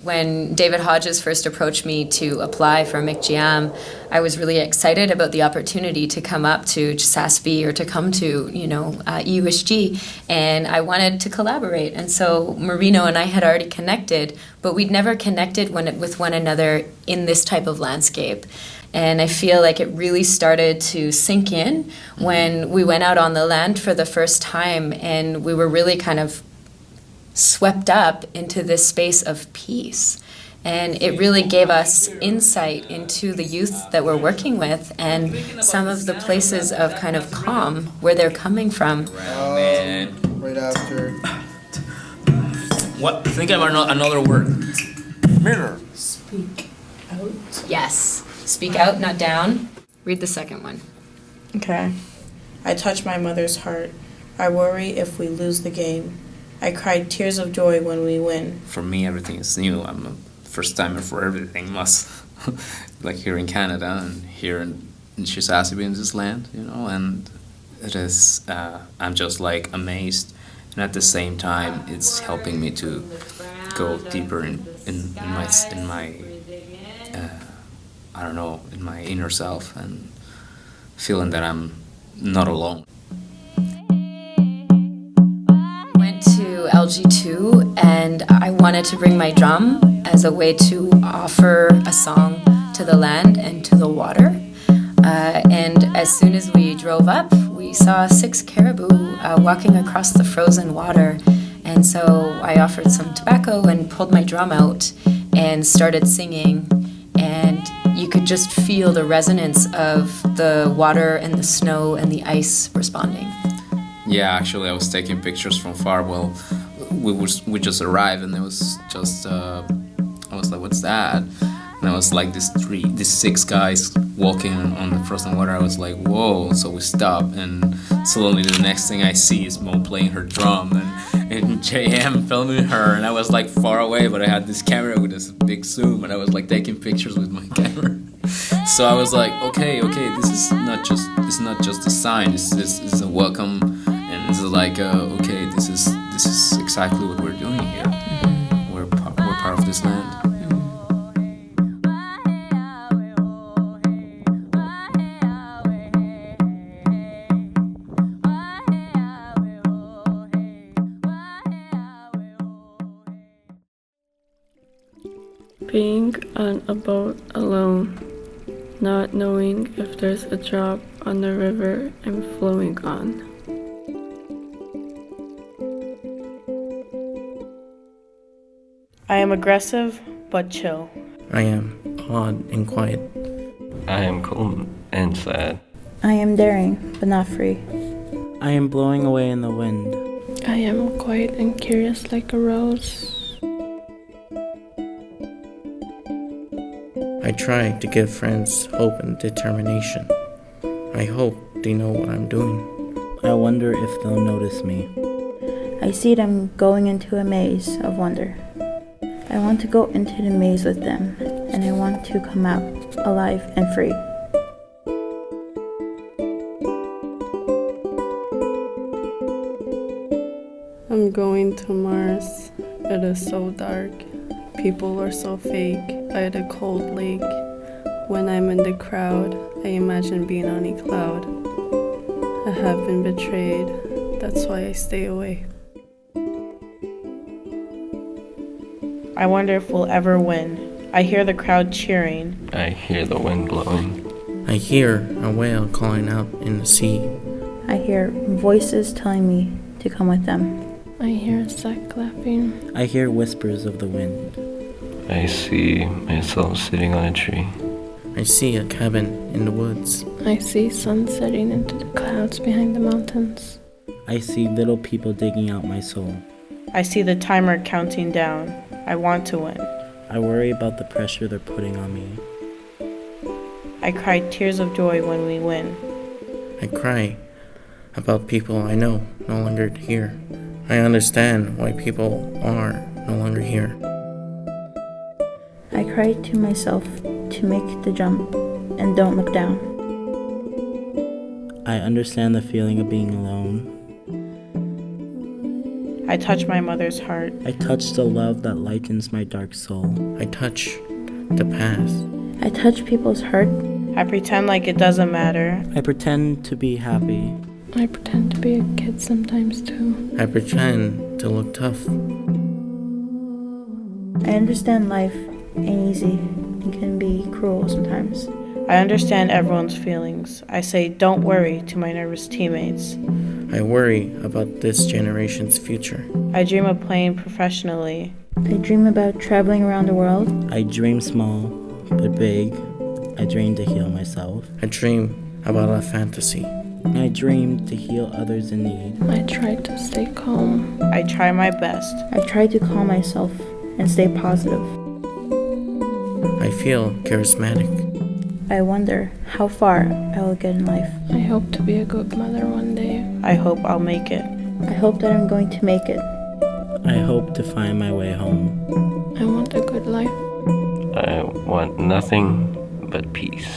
When David Hodges first approached me to apply for MikW Chiyam, I was really excited about the opportunity to come up to Chisasibi or to come to, EUSG, and I wanted to collaborate. And so Marino and I had already connected, but we'd never connected with one another in this type of landscape. And I feel like it really started to sink in when we went out on the land for the first time, and we were really kind of swept up into this space of peace. And it really gave us insight into the youth that we're working with and some of the places of kind of calm where they're coming from. Right after. What? Think of another word. Mirror. Speak out. Yes. Speak out, not down. Read the second one. Okay. I touch my mother's heart. I worry if we lose the game. I cried tears of joy when we win. For me, everything is new. I'm a first timer for everything. Like here in Canada and here in Chisasibi in this land, and it is. I'm just like amazed, and at the same time, it's helping me to go deeper in my I don't know, in my inner self and feeling that I'm not alone. LG2, and I wanted to bring my drum as a way to offer a song to the land and to the water. And as soon as we drove up, we saw 6 caribou walking across the frozen water. And so I offered some tobacco and pulled my drum out and started singing. And you could just feel the resonance of the water and the snow and the ice responding. Yeah, actually, I was taking pictures from far. Well, we just arrived, and it was just I was like, "What's that?" And I was like, these 6 guys walking on the frozen water. I was like, "Whoa!" So we stopped, and suddenly the next thing I see is Moe playing her drum, and JM filming her, and I was like far away, but I had this camera with this big zoom, and I was like taking pictures with my camera. So I was like, okay, this is not just a sign. This is a welcome. This is like, okay, this is exactly what we're doing here. Mm-hmm. We're part of this land. Being on a boat alone, not knowing if there's a drop on the river I'm flowing on. I am aggressive, but chill. I am odd and quiet. I am calm and sad. I am daring, but not free. I am blowing away in the wind. I am quiet and curious like a rose. I try to give friends hope and determination. I hope they know what I'm doing. I wonder if they'll notice me. I see them going into a maze of wonder. I want to go into the maze with them, and I want to come out alive and free. I'm going to Mars. It is so dark. People are so fake by the cold lake. When I'm in the crowd, I imagine being on a cloud. I have been betrayed. That's why I stay away. I wonder if we'll ever win. I hear the crowd cheering. I hear the wind blowing. I hear a whale calling out in the sea. I hear voices telling me to come with them. I hear a sack clapping. I hear whispers of the wind. I see myself sitting on a tree. I see a cabin in the woods. I see sun setting into the clouds behind the mountains. I see little people digging out my soul. I see the timer counting down. I want to win. I worry about the pressure they're putting on me. I cry tears of joy when we win. I cry about people I know no longer here. I understand why people are no longer here. I cry to myself to make the jump and don't look down. I understand the feeling of being alone. I touch my mother's heart. I touch the love that lightens my dark soul. I touch the past. I touch people's hurt. I pretend like it doesn't matter. I pretend to be happy. I pretend to be a kid sometimes too. I pretend to look tough. I understand life ain't easy and can be cruel sometimes. I understand everyone's feelings. I say, don't worry to my nervous teammates. I worry about this generation's future. I dream of playing professionally. I dream about traveling around the world. I dream small, but big. I dream to heal myself. I dream about a fantasy. I dream to heal others in need. I try to stay calm. I try my best. I try to calm myself and stay positive. I feel charismatic. I wonder how far I will get in life. I hope to be a good mother one day. I hope I'll make it. I hope that I'm going to make it. I hope to find my way home. I want a good life. I want nothing but peace.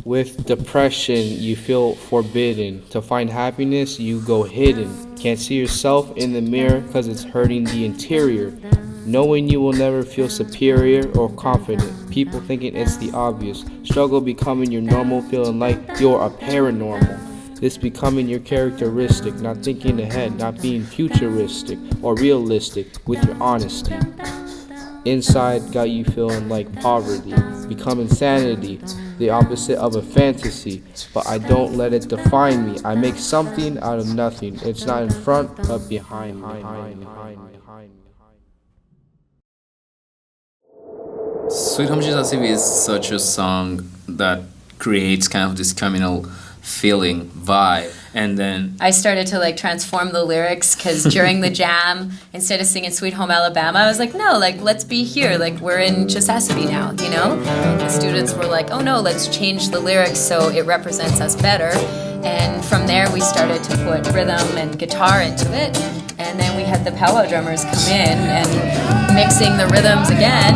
With depression, you feel forbidden. To find happiness, you go hidden. Can't see yourself in the mirror because it's hurting the interior. Knowing you will never feel superior or confident. People thinking it's the obvious. Struggle becoming your normal, feeling like you're a paranormal. This becoming your characteristic. Not thinking ahead, not being futuristic or realistic with your honesty. Inside got you feeling like poverty, become insanity, the opposite of a fantasy. But I don't let it define me. I make something out of nothing. It's not in front, but behind. Sweet Home Chisasibi is such a song that creates kind of this communal feeling, vibe. And then I started to like transform the lyrics because during the jam, instead of singing Sweet Home Alabama, I was like, no, like let's be here. Like we're in Chisasibi now, you know? The students were like, oh no, let's change the lyrics so it represents us better. And from there we started to put rhythm and guitar into it. And then we had the powwow drummers come in and mixing the rhythms again.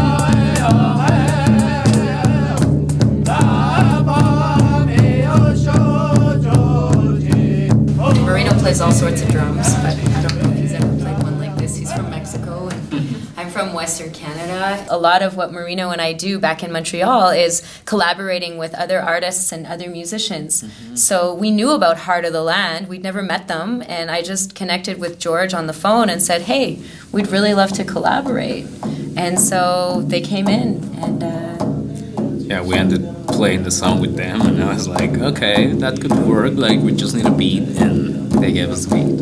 Marino plays all sorts of drums, but I don't know if he's ever played one like this. He's from Mexico, and I'm from Western Canada. A lot of what Marino and I do back in Montreal is collaborating with other artists and other musicians. Mm-hmm. So we knew about Heart of the Land. We'd never met them, and I just connected with George on the phone and said, hey, we'd really love to collaborate. And so they came in, and yeah, we ended playing the song with them, and I was like, okay, that could work. Like, we just need a beat, and they gave us the beat.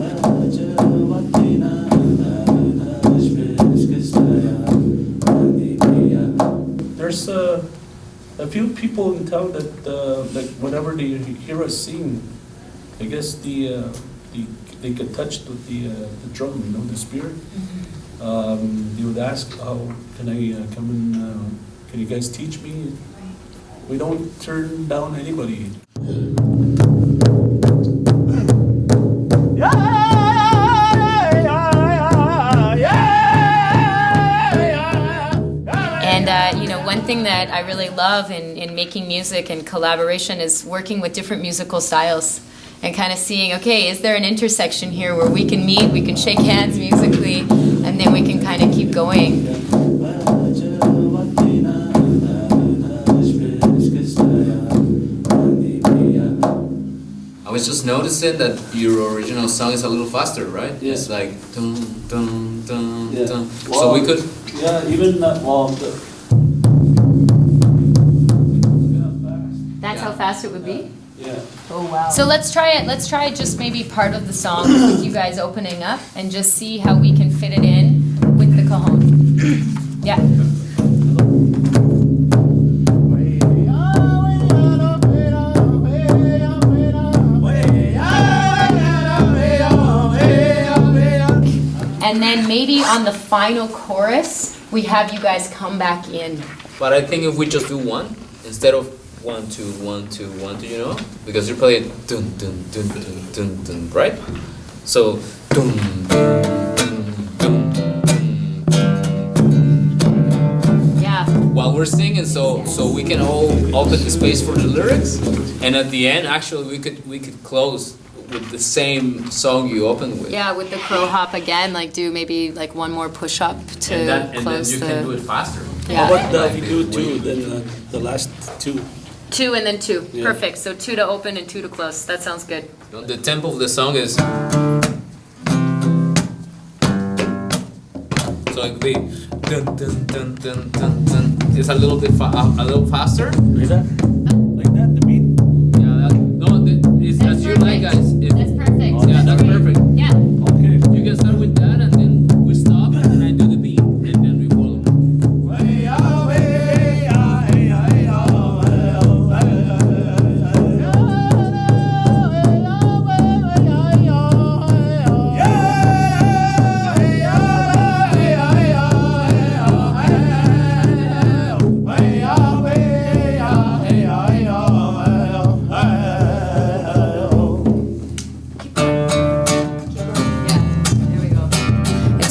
There's a few people in town that like whenever they hear us sing, I guess they get touched with the drum, you know, the spirit. Mm-hmm. They would ask, "Oh, can I come and can you guys teach me?" We don't turn down anybody. And, you know, one thing that I really love in making music and collaboration is working with different musical styles and kind of seeing, okay, is there an intersection here where we can meet, we can shake hands musically, and then we can kind of keep going. I was just noticing that your original song is a little faster, right? Yeah. It's like dun dun dun Yeah. dun. Well, So we could. Yeah, even that. Well, That's how fast it would be? yeah. Oh, wow. So let's try it. Let's try just maybe part of the song with you guys opening up and just see how we can fit it in with the cajon. Yeah. And then maybe on the final chorus, we have you guys come back in. But I think if we just do one instead of 1 2 1 2 1 2, you know, because you play it dun dun dun dun dun dun, right? So dun dun dun dun. Yeah. so we can all open the space for the lyrics, and at the end, actually, we could close with the same song you opened with. Yeah, with the crow hop again, like do maybe like one more push up to And close then you can do it faster. Yeah. How about if you do two, then the last two? 2 and then 2. Yeah. Perfect. So 2 to open and 2 to close. That sounds good. The tempo of the song is. So it could be dun dun dun dun dun dun. It's a little bit a little faster. Like that? Like that, the beat? Yeah, that's your like, guys. That's perfect. Yeah, that's perfect. Yeah. Okay. You can start with that, and then we stop, and I do the beat, and then we follow.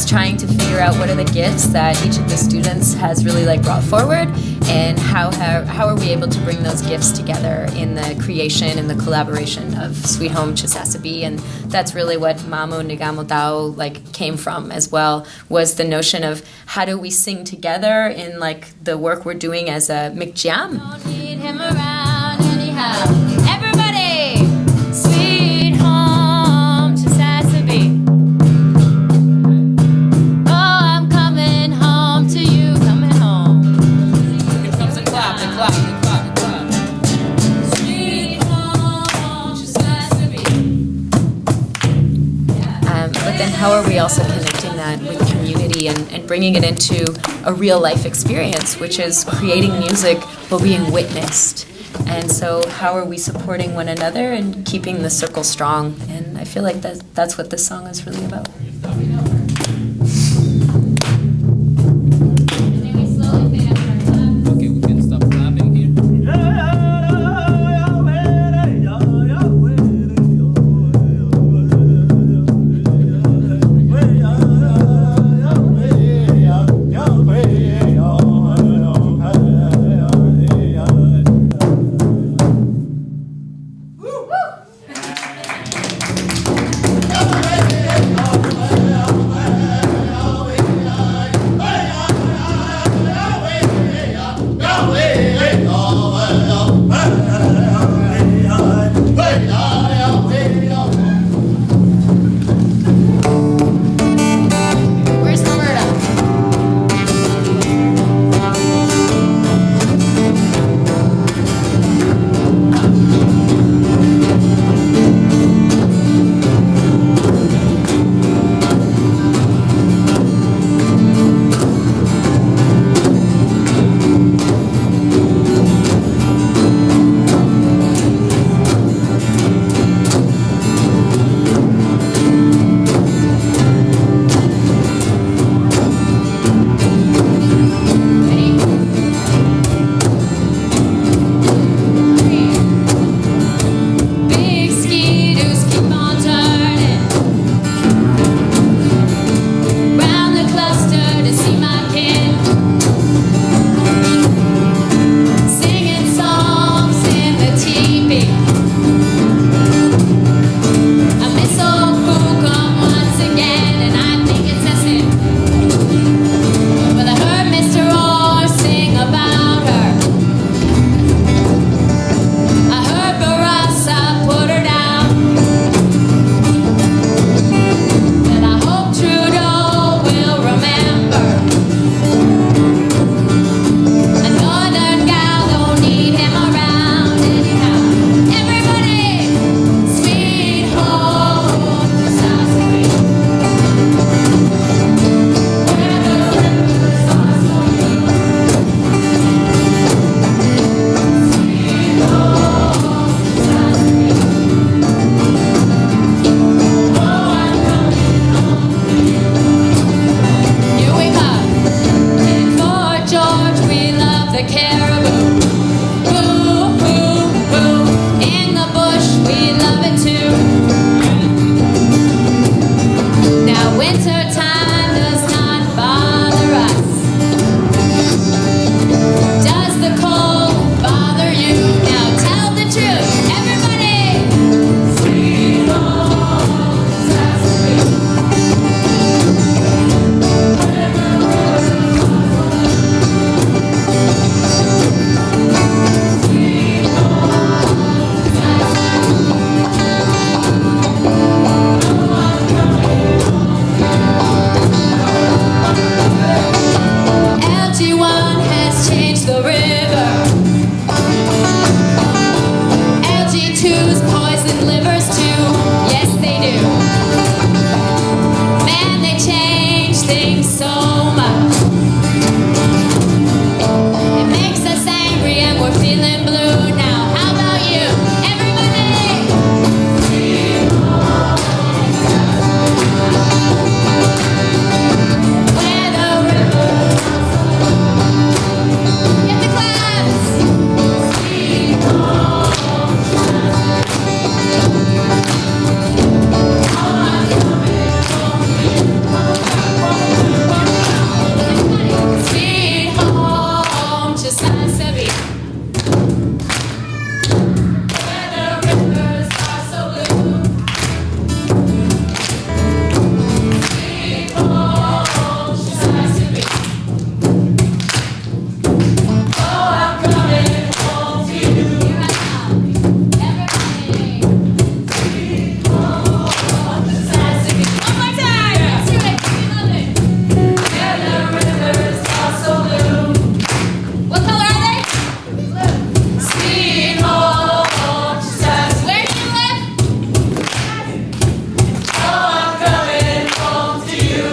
Trying to figure out what are the gifts that each of the students has really like brought forward, and how are we able to bring those gifts together in the creation and the collaboration of Sweet Home Chisasibi. And that's really what Mamu Nigamo Tao like came from as well, was the notion of how do we sing together in like the work we're doing as a MikW Chiyam. Don't need him around anyhow. Everybody, Sweet Home Chisasibi. How are we also connecting that with community and bringing it into a real life experience, which is creating music while being witnessed? And so how are we supporting one another and keeping the circle strong? And I feel like that's what this song is really about. Okay, we can stop clapping here. sing so much. It makes us angry and we're feeling blue now. How about you? Everybody! Where the river get the claps. Sweet home, Chisasibi. Where the rivers are so blue. Sweet home, Chisasibi. Oh, I'm coming home to you. Everybody. Sweet home, Chisasibi. One more time. Let's do it. We love it. Where the rivers are so blue. What color are they? Blue. Sweet home, Chisasibi. Where do you live? Oh, I'm coming home to you.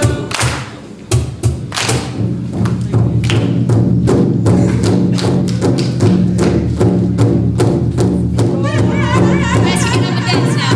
Guys, you can have a dance now.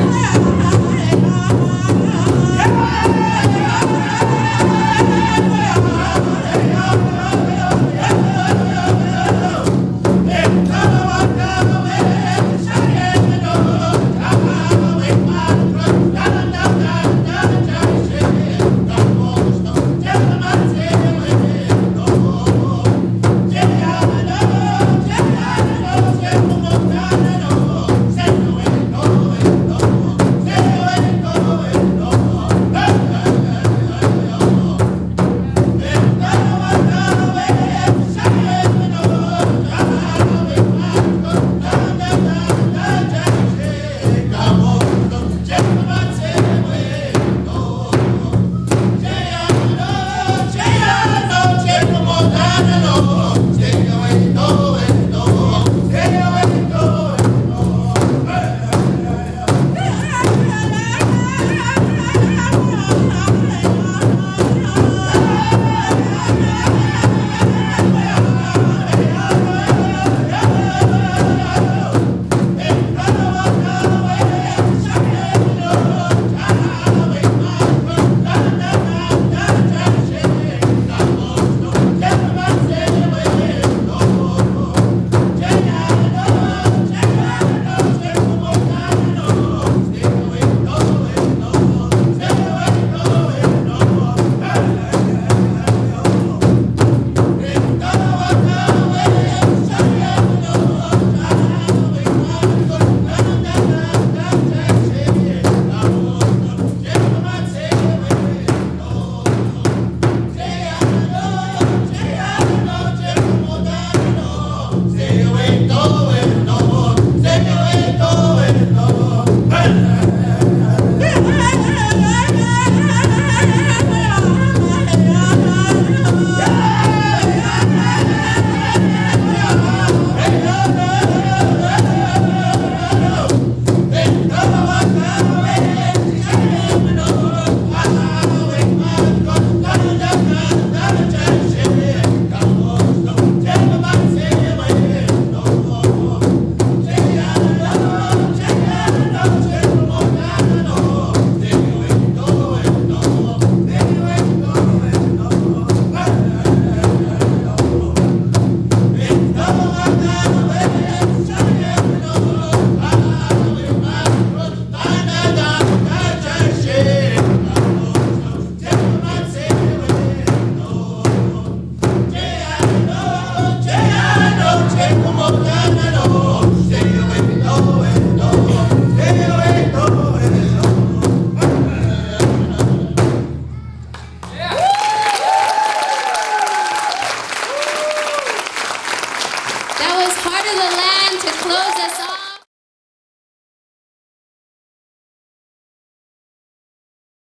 That was Heart of the Land to close us off.